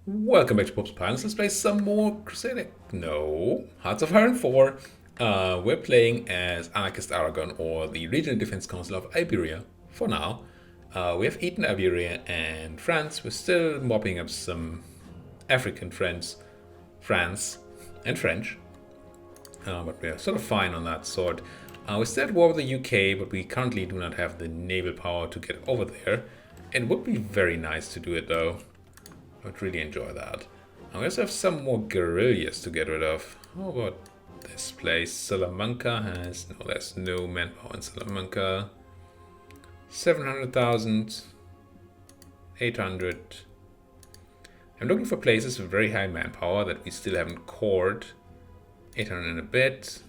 Welcome back to Pop's Pilots. Let's play some more Crusader. No, Hearts of Iron 4. We're playing as Anarchist Aragon or the Regional Defense Council of Iberia for now. We have eaten Iberia and France. We're still mopping up some African friends, France and French. But we're sort of fine on that sort. We're still at war with the UK, but we currently do not have the naval power to get over there. It would be very nice to do it though. I would really enjoy that. I also have some more guerrillas to get rid of. How about this place? Salamanca has... No, there's no manpower in Salamanca. 700,000. 800. I'm looking for places with very high manpower that we still haven't cored. 800 and a bit.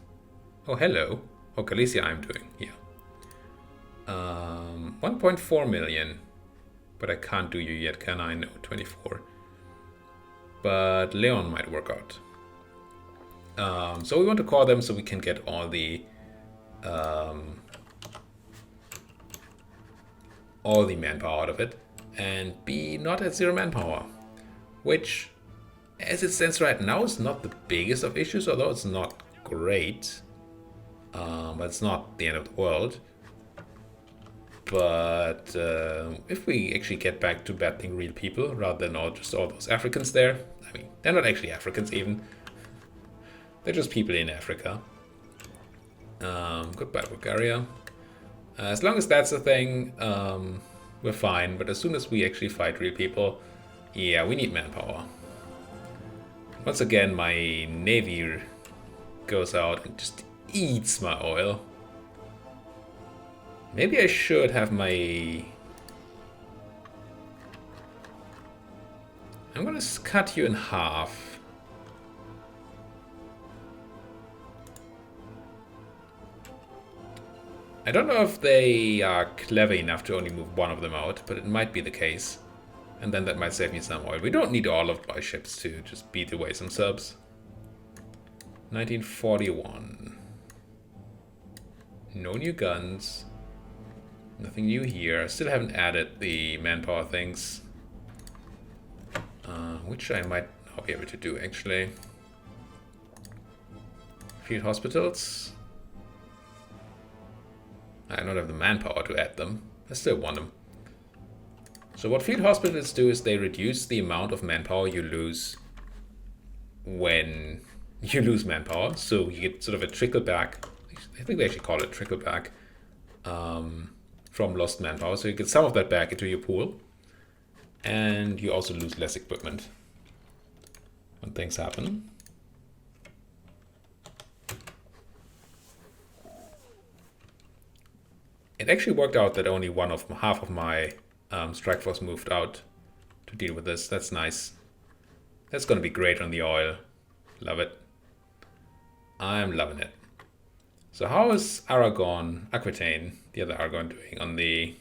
Oh, hello. Oh, Galicia I'm doing. Yeah. 1.4 million. But I can't do you yet, can I? No, 24. But Leon might work out. So we want to call them so we can get all the manpower out of it and be not at zero manpower, which, as it stands right now, is not the biggest of issues, although it's not great. But it's not the end of the world. But if we actually get back to battling real people rather than all those Africans there, I mean, they're not actually Africans even. They're just people in Africa. Goodbye, Bulgaria. As long as that's the thing, we're fine. But as soon as we actually fight real people, yeah, we need manpower. Once again, my navy goes out and just eats my oil. Maybe I should have my... I'm gonna cut you in half. I don't know if they are clever enough to only move one of them out, but it might be the case. And then that might save me some oil. We don't need all of my ships to just beat away some subs. 1941. No new guns. Nothing new here. I still haven't added the manpower things. Which I might not be able to do actually. Field hospitals. I don't have the manpower to add them. I still want them. So what field hospitals do is they reduce the amount of manpower you lose when you lose manpower. So you get sort of a trickle back. I think they actually call it trickle back. From lost manpower, so you get some of that back into your pool, and you also lose less equipment when things happen. It actually worked out that only half of my strike force moved out to deal with this. That's nice. That's going to be great on the oil. Love it. I'm loving it. So how is Aquitaine, the other Aragon, doing on the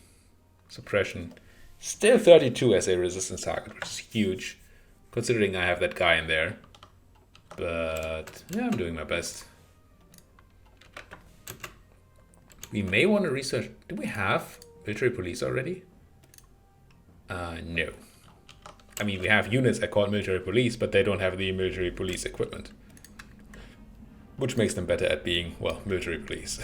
suppression? Still 32 as a resistance target, which is huge, considering I have that guy in there. But yeah, I'm doing my best. We may want to research... Do we have military police already? No. I mean, we have units that call military police, but they don't have the military police equipment. Which makes them better at being, well, military police.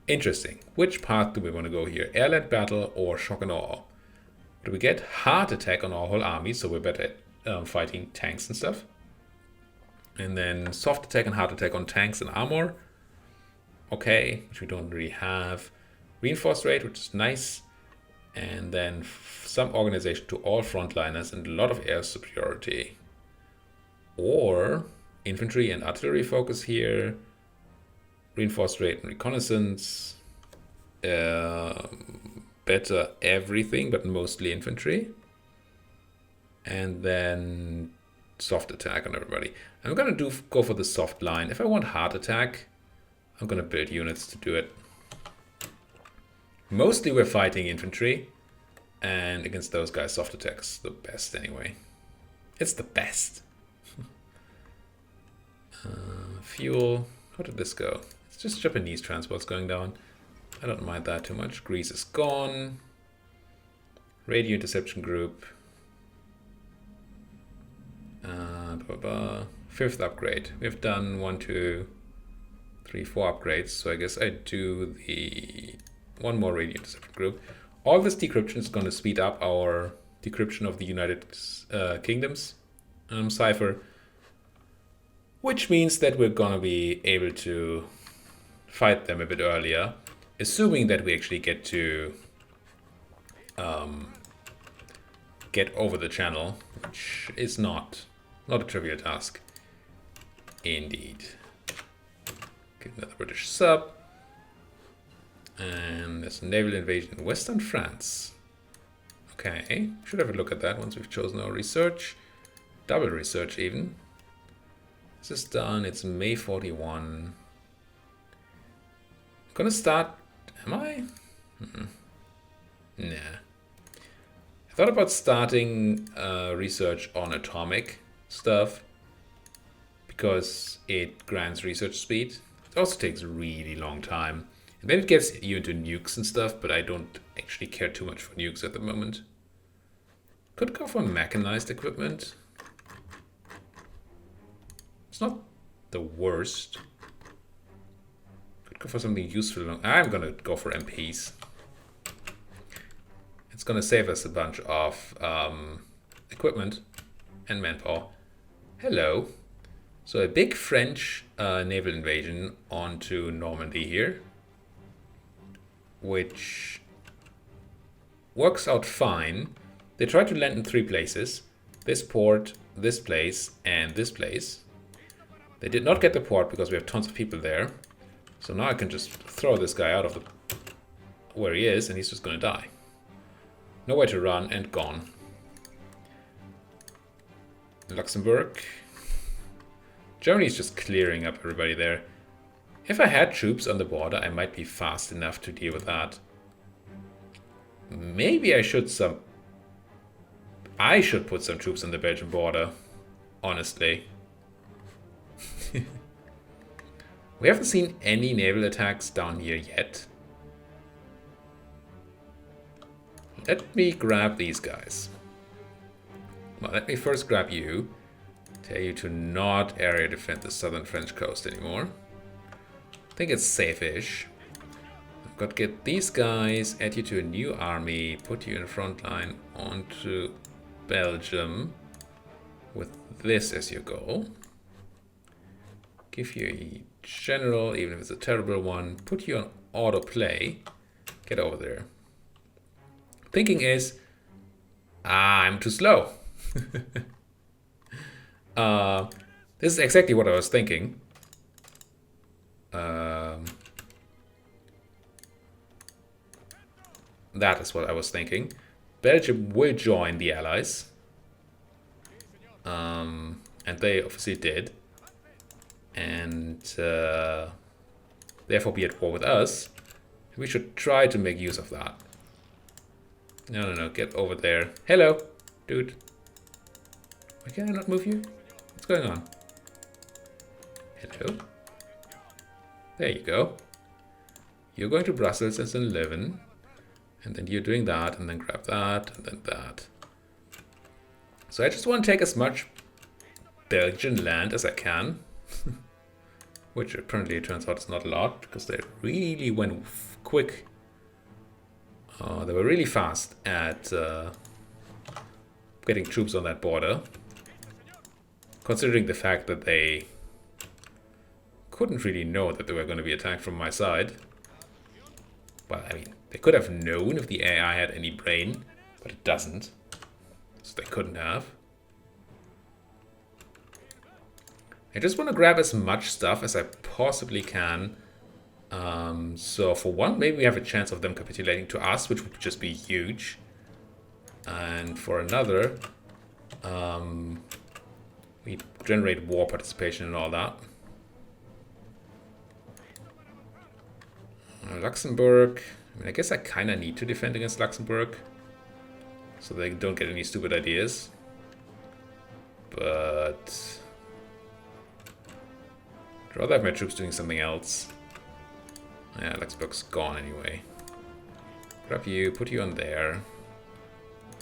Interesting. Which path do we want to go here? Air-led battle or shock and awe? Do we get hard attack on our whole army, so we're better at fighting tanks and stuff? And then soft attack and hard attack on tanks and armor. Okay, which we don't really have. Reinforced rate, which is nice. And then some organization to all frontliners and a lot of air superiority. Or... infantry and artillery focus here. Reinforced rate and reconnaissance. Better everything, but mostly infantry. And then soft attack on everybody. I'm gonna go for the soft line. If I want hard attack, I'm gonna build units to do it. Mostly we're fighting infantry. And against those guys, soft attack's the best anyway. It's the best. Fuel. How did this go? It's just Japanese transports going down. I don't mind that too much. Greece is gone. Radio interception group. Fifth upgrade. We've done 1, 2, 3, 4 upgrades. So I guess I do the one more radio interceptor group. All this decryption is going to speed up our decryption of the United Kingdom's cipher, which means that we're going to be able to fight them a bit earlier, assuming that we actually get to get over the channel, which is not a trivial task. Indeed. Get another British sub. And there's a naval invasion in Western France. Okay, should have a look at that once we've chosen our research. Double research even. This is done, it's May 41. I'm gonna start, am I? Nah. I thought about starting research on atomic stuff because it grants research speed. It also takes a really long time. And then it gets you into nukes and stuff, but I don't actually care too much for nukes at the moment. Could go for mechanized equipment. It's not the worst. Could go for something useful. I'm gonna go for MPs. It's gonna save us a bunch of equipment and manpower. Hello. So a big French naval invasion onto Normandy here, which works out fine. They tried to land in 3 places. This port, this place, and this place. They did not get the port because we have tons of people there. So now I can just throw this guy out of the where he is and he's just gonna die. Nowhere to run and gone. Luxembourg. Germany's just clearing up everybody there. If I had troops on the border, I might be fast enough to deal with that. Maybe I should put some troops on the Belgian border, honestly. We haven't seen any naval attacks down here yet. Let me grab these guys. Well, let me first grab you. Tell you to not area defend the southern French coast anymore. I think it's safe-ish. I've got to get these guys, add you to a new army, put you in front line onto Belgium with this as your goal. Give you a general, even if it's a terrible one. Put you on autoplay. Get over there. Thinking is, I'm too slow. This is exactly what I was thinking. That is what I was thinking. Belgium will join the Allies. And they obviously did. And therefore be at war with us. We should try to make use of that. No, get over there. Hello, dude. Why can I not move you? What's going on? Hello? There you go. You're going to Brussels as an 11. And then you're doing that, and then grab that, and then that. So I just want to take as much Belgian land as I can. Which apparently it turns out is not a lot, because they really went quick. They were really fast at getting troops on that border. Considering the fact that they couldn't really know that they were going to be attacked from my side. Well, I mean, they could have known if the AI had any brain, but it doesn't. So they couldn't have. I just want to grab as much stuff as I possibly can. So for one, maybe we have a chance of them capitulating to us, which would just be huge. And for another, we generate war participation and all that. Luxembourg. I mean, I guess I kind of need to defend against Luxembourg, so they don't get any stupid ideas. But I'd rather have my troops doing something else. Yeah, Luxembourg's gone anyway. Grab you, put you on there.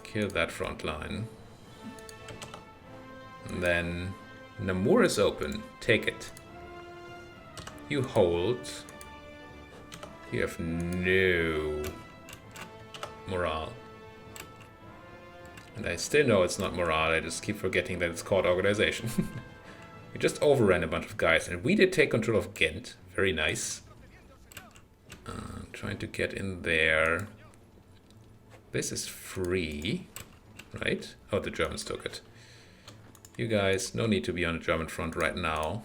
Kill that front line. And then Namur is open. Take it. You hold. You have no morale. And I still know it's not morale, I just keep forgetting that it's called organization. We just overran a bunch of guys, and we did take control of Ghent. Very nice. Trying to get in there. This is free, right? Oh, the Germans took it. You guys, no need to be on the German front right now.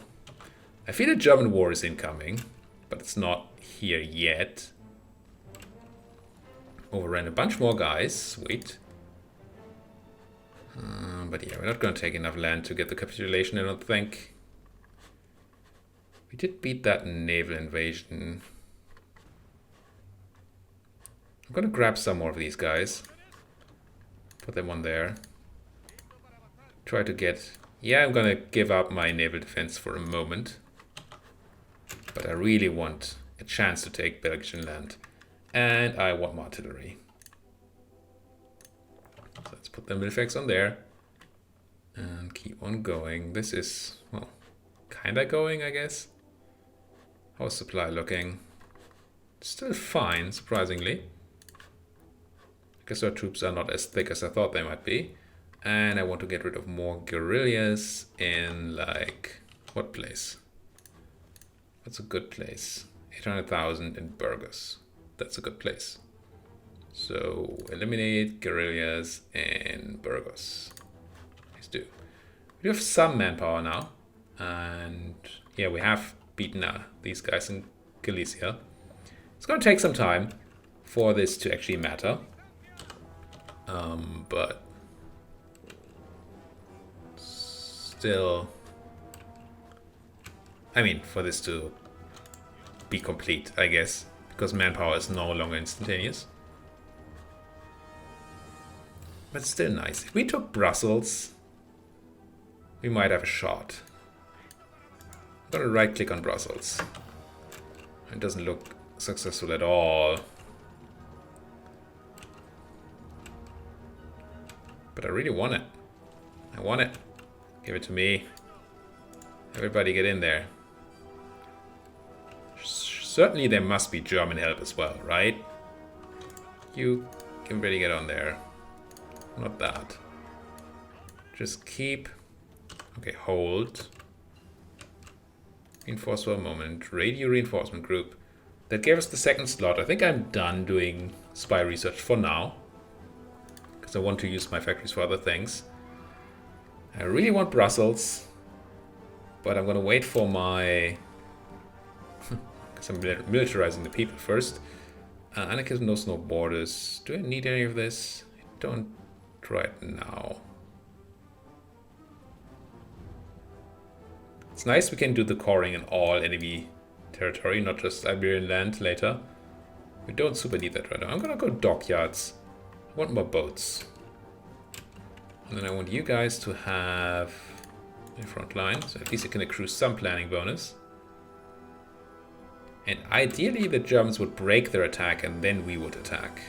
I feel a German war is incoming, but it's not here yet. Overran a bunch more guys, sweet. But yeah, we're not going to take enough land to get the capitulation, I don't think. We did beat that naval invasion. I'm going to grab some more of these guys. Put them on there. Try to get... Yeah, I'm going to give up my naval defense for a moment. But I really want a chance to take Belgian land. And I want artillery. So let's put the milifex on there. And keep on going. This is, well, kinda going, I guess. How's supply looking? Still fine, surprisingly. I guess our troops are not as thick as I thought they might be. And I want to get rid of more guerrillas in, like, what place? That's a good place. 800,000 in Burgos. That's a good place. So, eliminate guerrillas in Burgos. Please do. We have some manpower now. And, yeah, we have beaten these guys in Galicia. It's going to take some time for this to actually matter. But still, I mean, for this to be complete, I guess, because manpower is no longer instantaneous. But still nice. If we took Brussels, we might have a shot. I'm gonna right click on Brussels. It doesn't look successful at all. But I really want it. I want it. Give it to me. Everybody get in there. Certainly there must be German help as well, right? You can really get on there. Not that. Just keep... Okay, hold. Reinforce for a moment. Radio reinforcement group. That gave us the second slot. I think I'm done doing spy research for now. Because I want to use my factories for other things. I really want Brussels. But I'm going to wait for my... Because I'm militarizing the people first. Anarchism knows no borders. Do I need any of this? I don't right now. It's nice we can do the coring in all enemy territory, not just Iberian land later. We don't super need that right now. I'm gonna go dockyards. I want more boats. And then I want you guys to have a front line, so at least you can accrue some planning bonus. And ideally the Germans would break their attack and then we would attack.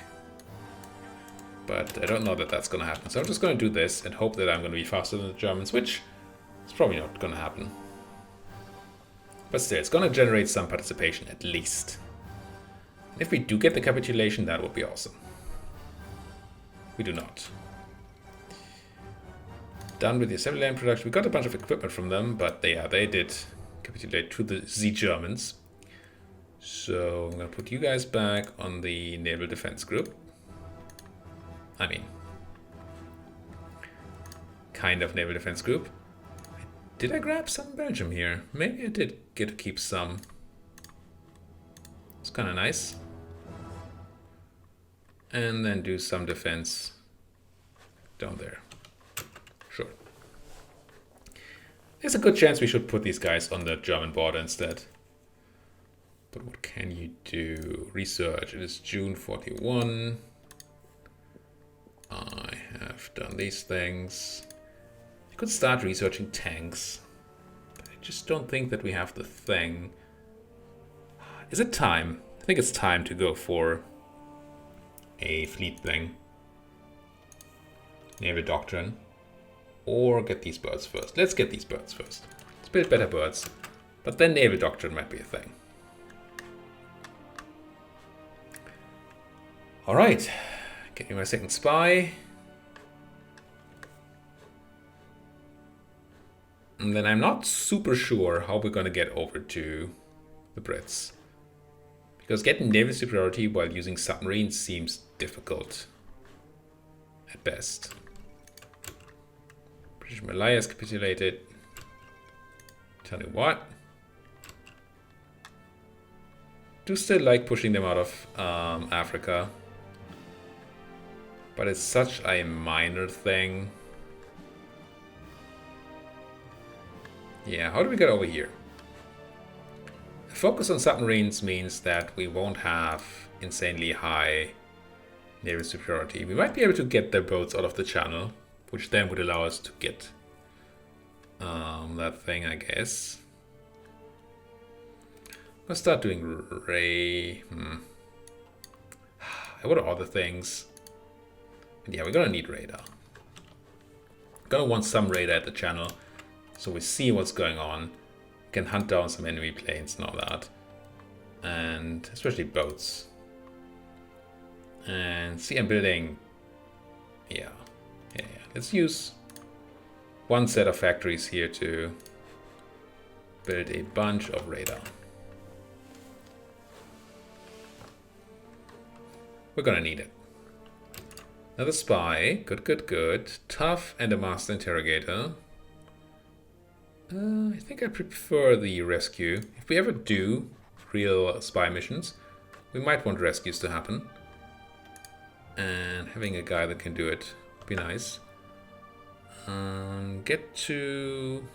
But I don't know that that's going to happen. So I'm just going to do this and hope that I'm going to be faster than the Germans, which is probably not going to happen. But still, it's going to generate some participation at least. And if we do get the capitulation, that would be awesome. We do not. Done with the assembly line production. We got a bunch of equipment from them, but they did capitulate to the Germans. So I'm going to put you guys back on the naval defense group. I mean, kind of naval defense group. Did I grab some Belgium here? Maybe I did get to keep some. It's kind of nice. And then do some defense down there. Sure. There's a good chance we should put these guys on the German border instead. But what can you do? Research. It is June 41. I have done these things. I could start researching tanks. But I just don't think that we have the thing. Is it time? I think it's time to go for a fleet thing. Naval doctrine. or get these birds first. Let's get these birds first. Let's build better birds. But then naval doctrine might be a thing. Alright. Getting my second spy. And then I'm not super sure how we're going to get over to the Brits. Because getting naval superiority while using submarines seems difficult. At best. British Malaya's capitulated. Tell you what. Do still like pushing them out of Africa. But it's such a minor thing. Yeah, how do we get over here? Focus on submarines means that we won't have insanely high naval superiority. We might be able to get their boats out of the channel, which then would allow us to get that thing, I guess. I'll start doing ray. What are other things? Yeah, we're gonna need radar. Gonna want some radar at the channel, so we see what's going on. Can hunt down some enemy planes and all that, and especially boats. And see, I'm building. Yeah. Let's use one set of factories here to build a bunch of radar. We're gonna need it. Another spy. Good. Tough and a master interrogator. I think I prefer the rescue. If we ever do real spy missions, we might want rescues to happen. And having a guy that can do it would be nice. Get to...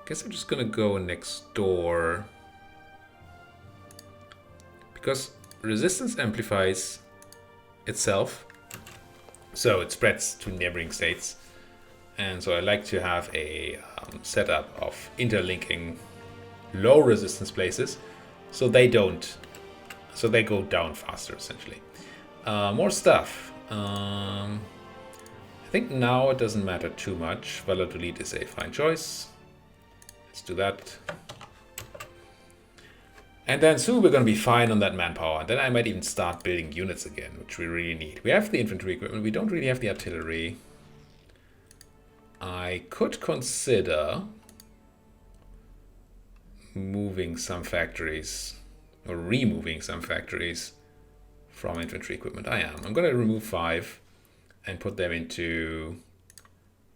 Guess I'm just gonna go next door. Because resistance amplifies itself. So it spreads to neighboring states. And so I like to have a setup of interlinking low resistance places so they don't, so they go down faster essentially. More stuff. I think now it doesn't matter too much. Valladolid is a fine choice. Let's do that. And then soon we're going to be fine on that manpower. And then I might even start building units again, which we really need. We have the infantry equipment. We don't really have the artillery. I could consider moving some factories or removing some factories from infantry equipment. I'm going to remove 5 and put them into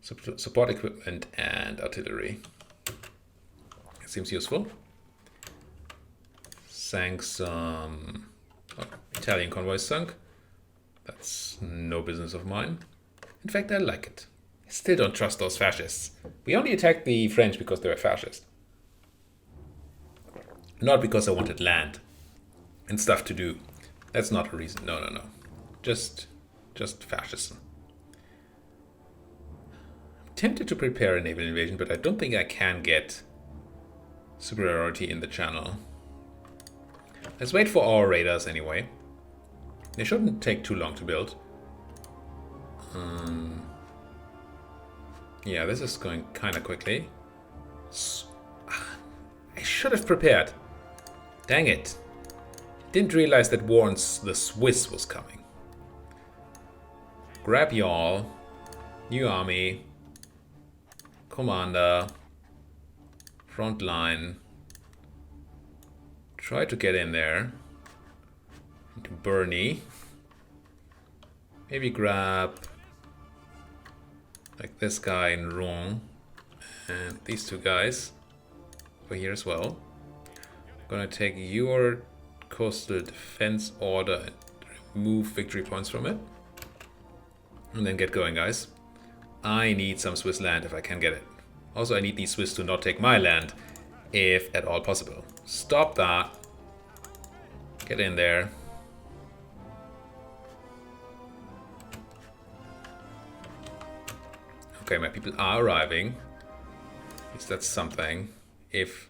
support equipment and artillery. It seems useful. Sank some Italian convoys sunk. That's no business of mine. In fact, I like it. I still don't trust those fascists. We only attacked the French because they were fascist. Not because I wanted land and stuff to do. That's not a reason. No. Just fascism. I'm tempted to prepare a naval invasion, but I don't think I can get superiority in the channel. Let's wait for our radars anyway. They shouldn't take too long to build. Yeah, this is going kind of quickly. I should have prepared. Dang it. Didn't realize that war on the Swiss was coming. Grab y'all. New army. Commander. Front line. Try to get in there. Into Bernie. Maybe grab like this guy in Rouen. And these two guys over here as well. I'm gonna take your coastal defense order and remove victory points from it. And then get going, guys. I need some Swiss land if I can get it. Also, I need these Swiss to not take my land, if at all possible. Stop that. Get in there. Okay, my people are arriving. At least that's something. If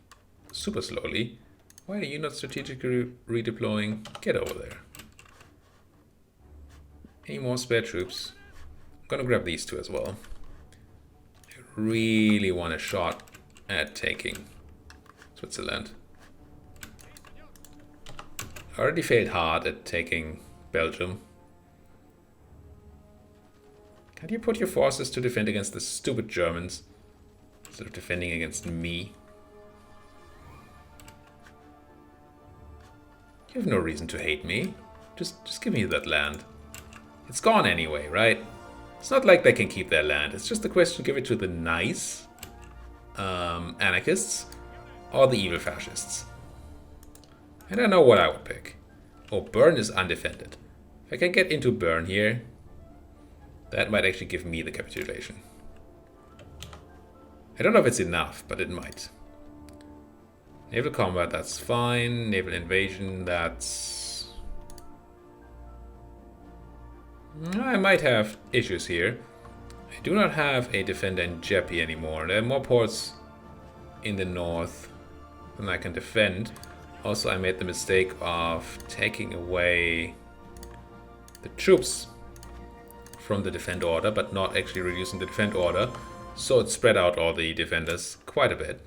super slowly. Why are you not strategically redeploying? Get over there. Any more spare troops? I'm gonna grab these two as well. I really want a shot at taking Switzerland. I already failed hard at taking Belgium. Can you put your forces to defend against the stupid Germans instead of defending against me? You have no reason to hate me. Just give me that land. It's gone anyway, right? It's not like they can keep their land. It's just a question: give it to the nice anarchists or the evil fascists. I don't know what I would pick. Oh, Bern is undefended. If I can get into Bern here, that might actually give me the capitulation. I don't know if it's enough, but it might. Naval combat, that's fine. Naval invasion, that's... I might have issues here. I do not have a defender in Jeppe anymore. There are more ports in the north than I can defend. Also, I made the mistake of taking away the troops from the defend order, but not actually reducing the defend order. So it spread out all the defenders quite a bit.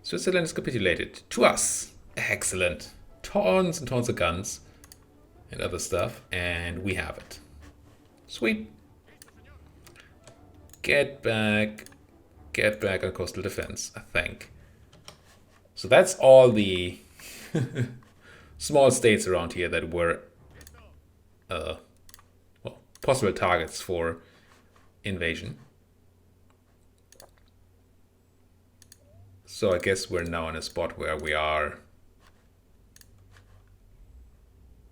Switzerland is capitulated to us. Excellent. Tons and tons of guns and other stuff, and we have it. Sweet. Get back on coastal defense, I think. So that's all the small states around here that were well, possible targets for invasion. So I guess we're now in a spot where we are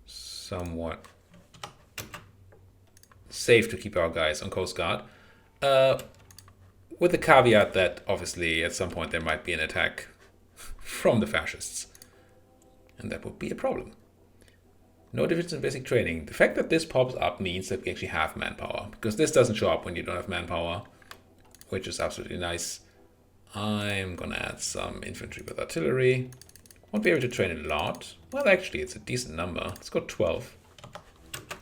somewhat safe to keep our guys on Coast Guard. With the caveat that obviously at some point there might be an attack from the fascists. And that would be a problem. No difference in basic training. The fact that this pops up means that we actually have manpower, because this doesn't show up when you don't have manpower, which is absolutely nice. I'm gonna add some infantry with artillery. Won't be able to train a lot. Well, actually, it's a decent number. Let's go 12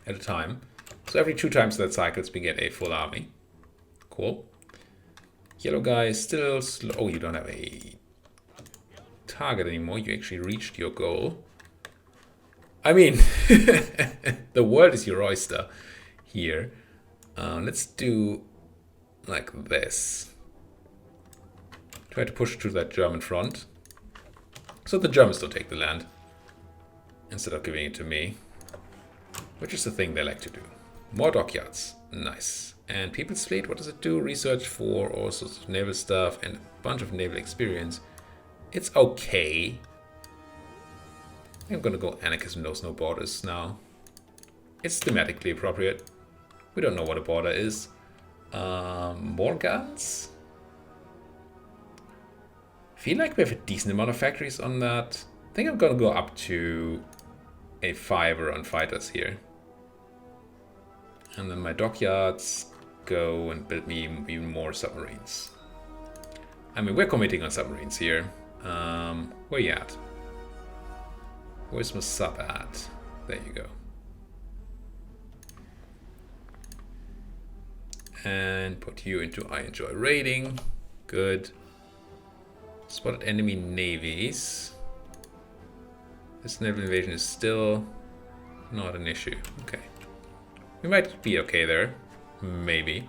at a time. So every 2 times that cycles, we get a full army. Cool. Yellow guy is still slow. Oh, you don't have a target anymore. You actually reached your goal. I mean, the world is your oyster here. Let's do like this. Try to push through that German front, so the Germans don't take the land instead of giving it to me, which is the thing they like to do. More dockyards. Nice. And People's Fleet, what does it do? Research for all sorts of naval stuff and a bunch of naval experience. It's okay. I'm gonna go Anarchism Knows No Borders now. It's thematically appropriate. We don't know what a border is. More guns? Feel like we have a decent amount of factories on that. I think I'm gonna go up to a 5 on fighters here. And then my dockyards go and build me even more submarines. I mean, we're committing on submarines here. Where you at? Where's my sub at? There you go. And put you into I enjoy raiding. Good. Spotted enemy navies. This naval invasion is still not an issue. Okay. We might be okay there. Maybe.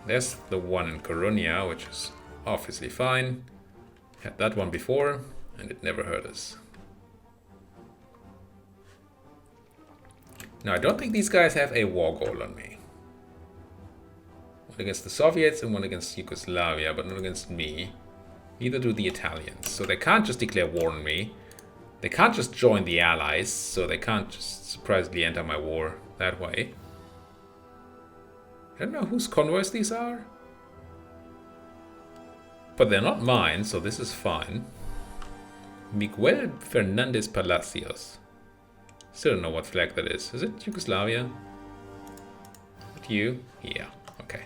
There's the one in Coruña, which is obviously fine. Had that one before, and it never hurt us. Now, I don't think these guys have a war goal on me. One against the Soviets and one against Yugoslavia, but not against me. Neither do the Italians. So they can't just declare war on me. They can't just join the Allies, so they can't just surprisingly enter my war that way. I don't know whose convoys these are. But they're not mine, so this is fine. Miguel Fernandez Palacios. Still don't know what flag that is. Is it Yugoslavia? Is it you? Yeah, okay.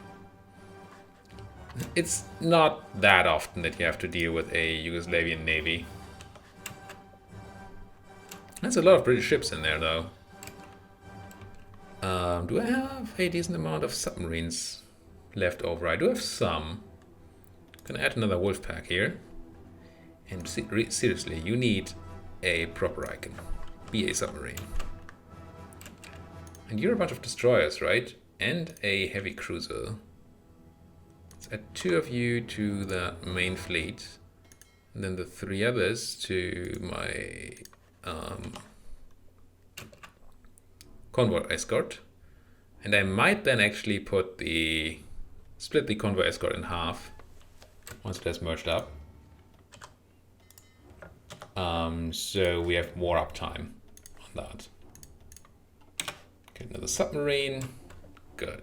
It's not that often that you have to deal with a Yugoslavian navy. There's a lot of British ships in there, though. Do I have a decent amount of submarines left over? I do have some. Gonna add another wolf pack here. And seriously, you need a proper icon. Be a submarine. And you're a bunch of destroyers, right? And a heavy cruiser. Let's add 2 of you to the main fleet. And then the 3 others to my convoy escort. And I might then actually split the convoy escort in half once it has merged up. So we have more uptime on that. Get another submarine. Good.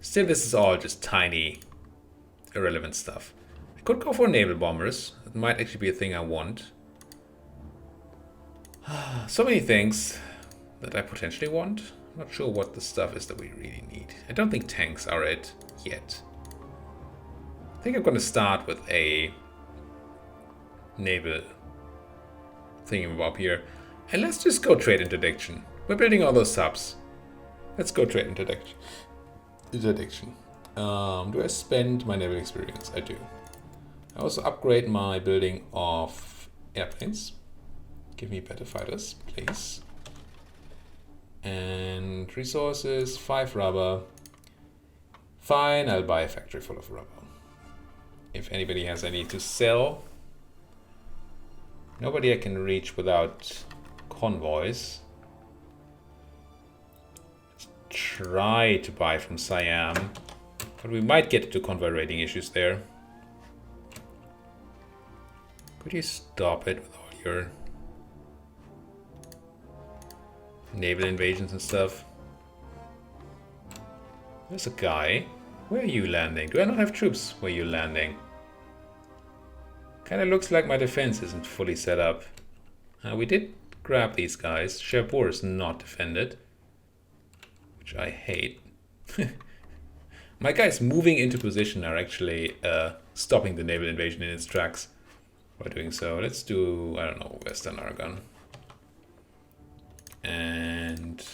Still, this is all just tiny, irrelevant stuff. I could go for naval bombers. That might actually be a thing I want. So many things that I potentially want. I'm not sure what the stuff is that we really need. I don't think tanks are it yet. I think I'm going to start with a naval thingamabob here. And let's just go trade interdiction. We're building all those subs. Let's go trade interdiction. Do I spend my naval experience? I do. I also upgrade my building of airplanes. Give me better fighters, please. And resources, 5 rubber. Fine, I'll buy a factory full of rubber. If anybody has any to sell. Nobody I can reach without convoys. Let's try to buy from Siam. But we might get into convoy raiding issues there. Could you stop it with all your naval invasions and stuff? There's a guy. Where are you landing? Do I not have troops where you're landing? Kinda looks like my defense isn't fully set up. We did grab these guys. Cherbourg is not defended, which I hate. My guys moving into position are actually stopping the naval invasion in its tracks by doing so. Let's do, I don't know, Western Aragon. And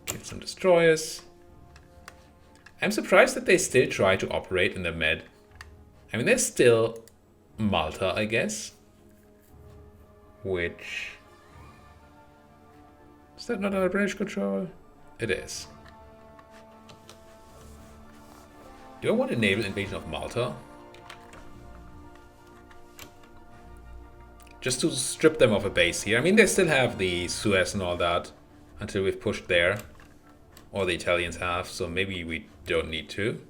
get some destroyers. I'm surprised that they still try to operate in the Med. I mean, there's still Malta, I guess. Which... Is that not under British control? It is. Do I want a naval invasion of Malta? Just to strip them of a base here. I mean, they still have the Suez and all that until we've pushed there. Or the Italians have, so maybe we don't need to.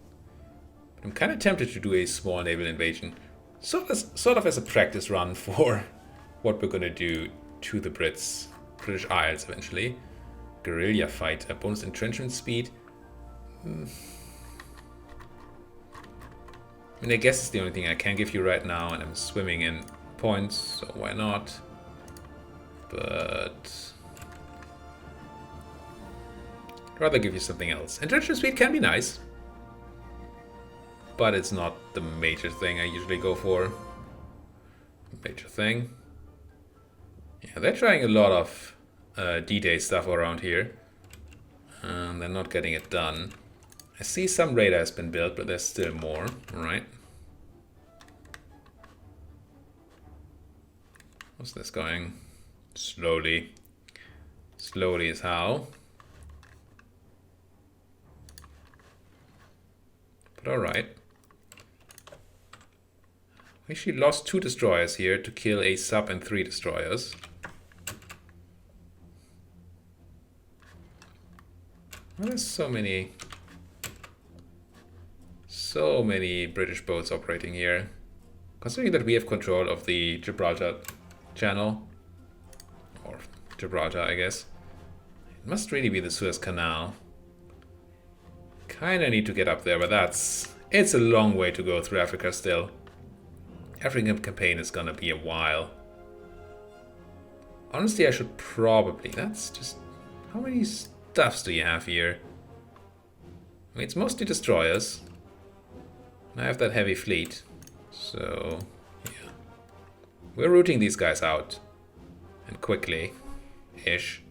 But I'm kind of tempted to do a small naval invasion. Sort of as a practice run for what we're going to do to the British Isles eventually. Guerrilla fighter, bonus entrenchment speed. I mean, I guess it's the only thing I can give you right now, and I'm swimming in points, so why not? But I'd rather give you something else. Entrenchment speed can be nice, but it's not the major thing I usually go for. Major thing. Yeah, they're trying a lot of D-Day stuff around here, and they're not getting it done. I see some radar has been built, but there's still more. All right. How's this going? Slowly. Slowly is how. But all right. We actually lost 2 destroyers here to kill a sub and 3 destroyers. Well, there's so many British boats operating here. Considering that we have control of the Gibraltar Channel, or Gibraltar, I guess. It must really be the Suez Canal. Kinda need to get up there, but it's a long way to go through Africa still. African campaign is gonna be a while. Honestly, I should probably... That's just... How many stuffs do you have here? I mean, it's mostly destroyers. And I have that heavy fleet. So, yeah. We're rooting these guys out. And quickly. ish.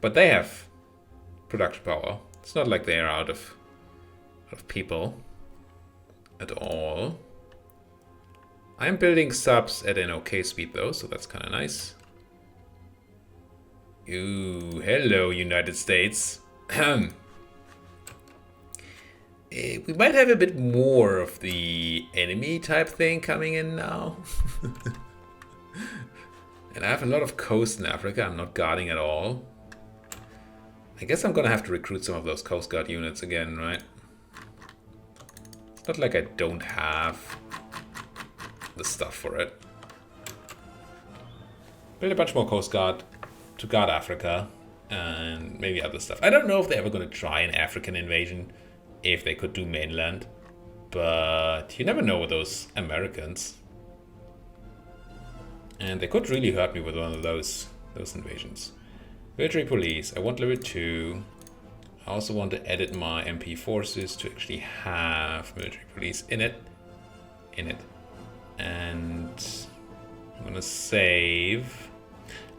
But they have production power. It's not like they're out of people at all. I'm building subs at an okay speed though, so that's kind of nice. Ooh, hello United States. We might have a bit more of the enemy type thing coming in now. And I have a lot of coast in Africa. I'm not guarding at all. I guess I'm gonna have to recruit some of those Coast Guard units again, right? It's not like I don't have the stuff for it. Build a bunch more Coast Guard to guard Africa and maybe other stuff. I don't know if they're ever gonna try an African invasion, if they could do mainland, but you never know with those Americans. And they could really hurt me with one of those invasions. Military police, I want level 2. I also want to edit my MP forces to actually have military police in it. And I'm gonna save.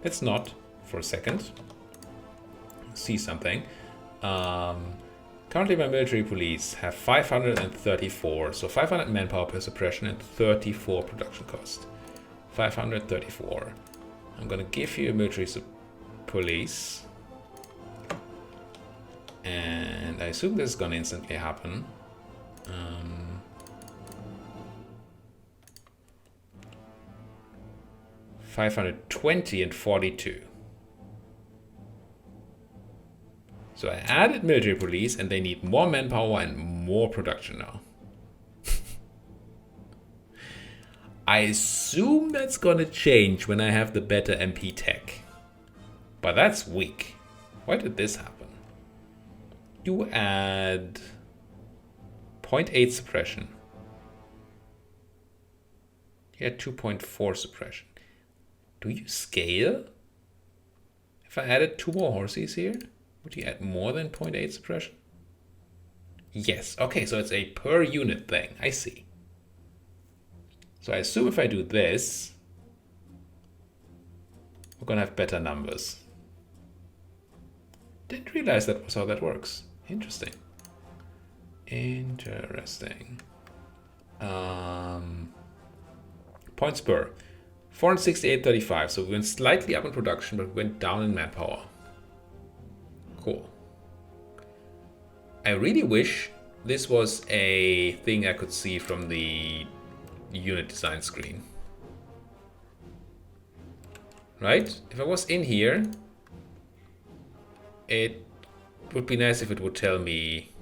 Let's not for a second. See something. Currently my military police have 534, so 500 manpower per suppression and 34 production cost. 534. I'm gonna give you a military police. And I assume this is gonna instantly happen. 520 and 42. So I added military police and they need more manpower and more production now. I assume that's gonna change when I have the better MP tech. But that's weak. Why did this happen? You add 0.8 suppression. You had 2.4 suppression. Do you scale? If I added 2 more horses here, would you add more than 0.8 suppression? Yes. Okay, so it's a per unit thing. I see. So I assume if I do this, we're gonna have better numbers. Didn't realize that was how that works. Interesting. Interesting. Points per 468.35. So we went slightly up in production, but we went down in manpower. Cool. I really wish this was a thing I could see from the unit design screen. Right? If I was in here, it would be nice if it would tell me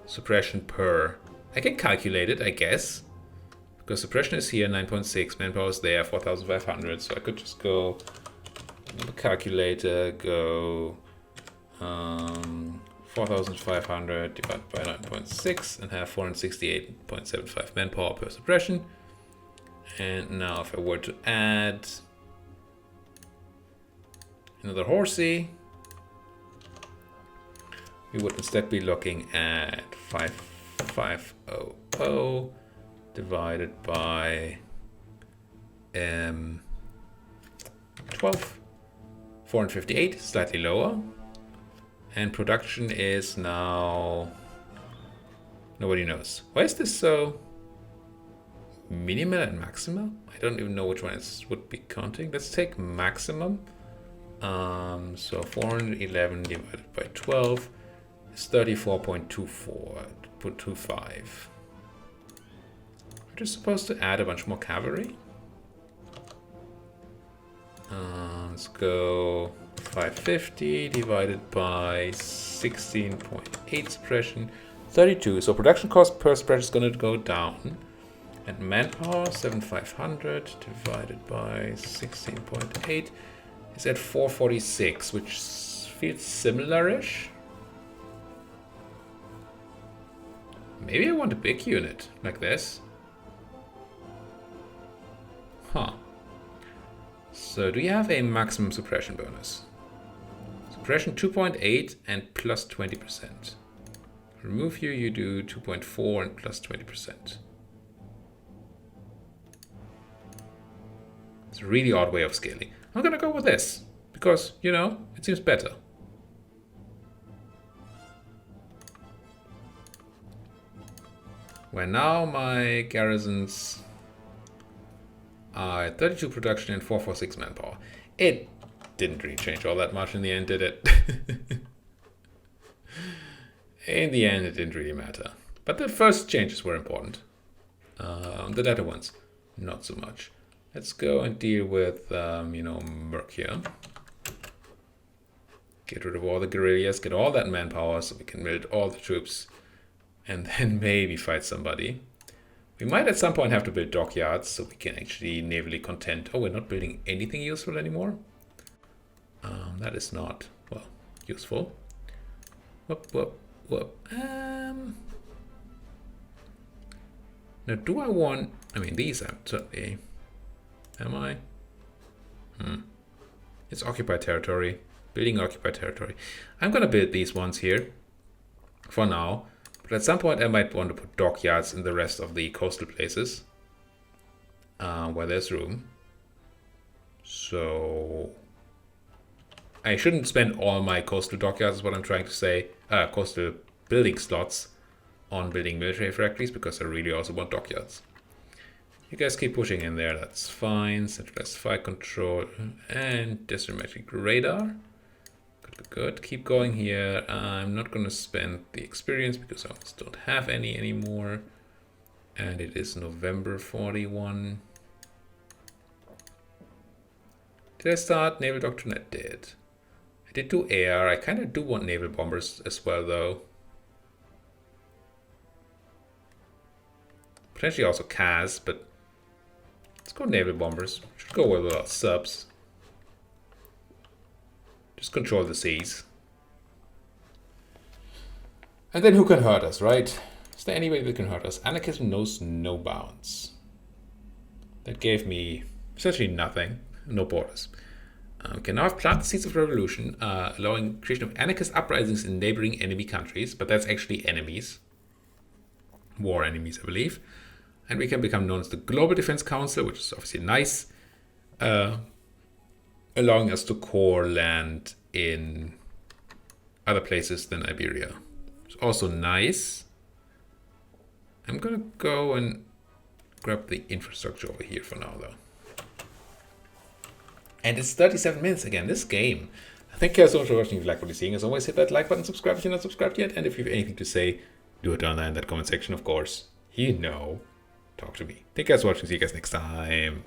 suppression per. I can calculate it, I guess. Because suppression is here, 9.6, manpower is there, 4,500. So I could just go on the calculator, go 4,500 divided by 9.6 and have 468.75 manpower per suppression. And now if I were to add another horsey, we would instead be looking at 5,500 divided by 12. 458, slightly lower. And production is now, nobody knows. Why is this so minimal and maximum? I don't even know which one it would be counting. Let's take maximum. So 411 divided by 12 is 34.25. We're just supposed to add a bunch more cavalry. Let's go 550 divided by 16.8 suppression, 32. So production cost per suppression is going to go down. And manpower, 7,500 divided by 16.8 is at 446, which feels similar-ish. Maybe I want a big unit like this. Huh. So do you have a maximum suppression bonus? Suppression 2.8 and plus 20%. Remove you, you do 2.4 and plus 20%. It's a really odd way of scaling. I'm gonna go with this. Because, you know, it seems better. Where now my garrisons are at 32 production and 446 manpower. It didn't really change all that much in the end, did it? In the end, it didn't really matter. But the first changes were important. The latter ones, not so much. Let's go and deal with, you know, Merc here. Get rid of all the guerrillas, get all that manpower so we can build all the troops. And then maybe fight somebody. We might at some point have to build dockyards so we can actually navally contend. Oh, we're not building anything useful anymore? That is not, well, useful. Whoop, whoop, whoop. Now, do I want... I mean, these are certainly... Am I? It's occupied territory. Building occupied territory. I'm going to build these ones here for now. But at some point I might want to put dockyards in the rest of the coastal places. Where there's room. So... I shouldn't spend all my coastal dockyards, is what I'm trying to say. Coastal building slots on building military factories, because I really also want dockyards. You guys keep pushing in there, that's fine. Centralized fire control and asymmetric radar. Good, good, good. Keep going here. I'm not going to spend the experience because I almost don't have any anymore. And it is November 41. Did I start naval doctrine? I did. I did do air. I kind of do want naval bombers as well, though. Potentially also CAS, but let's go naval bombers. Should go well with our subs. Just control the seas. And then who can hurt us, right? Is there anybody that can hurt us? Anarchism knows no bounds. That gave me essentially nothing. No borders. We can now have planted the seeds of revolution, allowing creation of anarchist uprisings in neighboring enemy countries, but that's actually enemies. War enemies, I believe. And we can become known as the Global Defense Council, which is obviously nice. Allowing us to core land in other places than Iberia. It's also nice. I'm gonna go and grab the infrastructure over here for now, though. And it's 37 minutes again, this game. Thank you guys so much for watching. If you like what you're seeing, as always, hit that like button, subscribe if you're not subscribed yet. And if you have anything to say, do it down there in that comment section, of course. You know, talk to me. Thank you guys for watching. See you guys next time.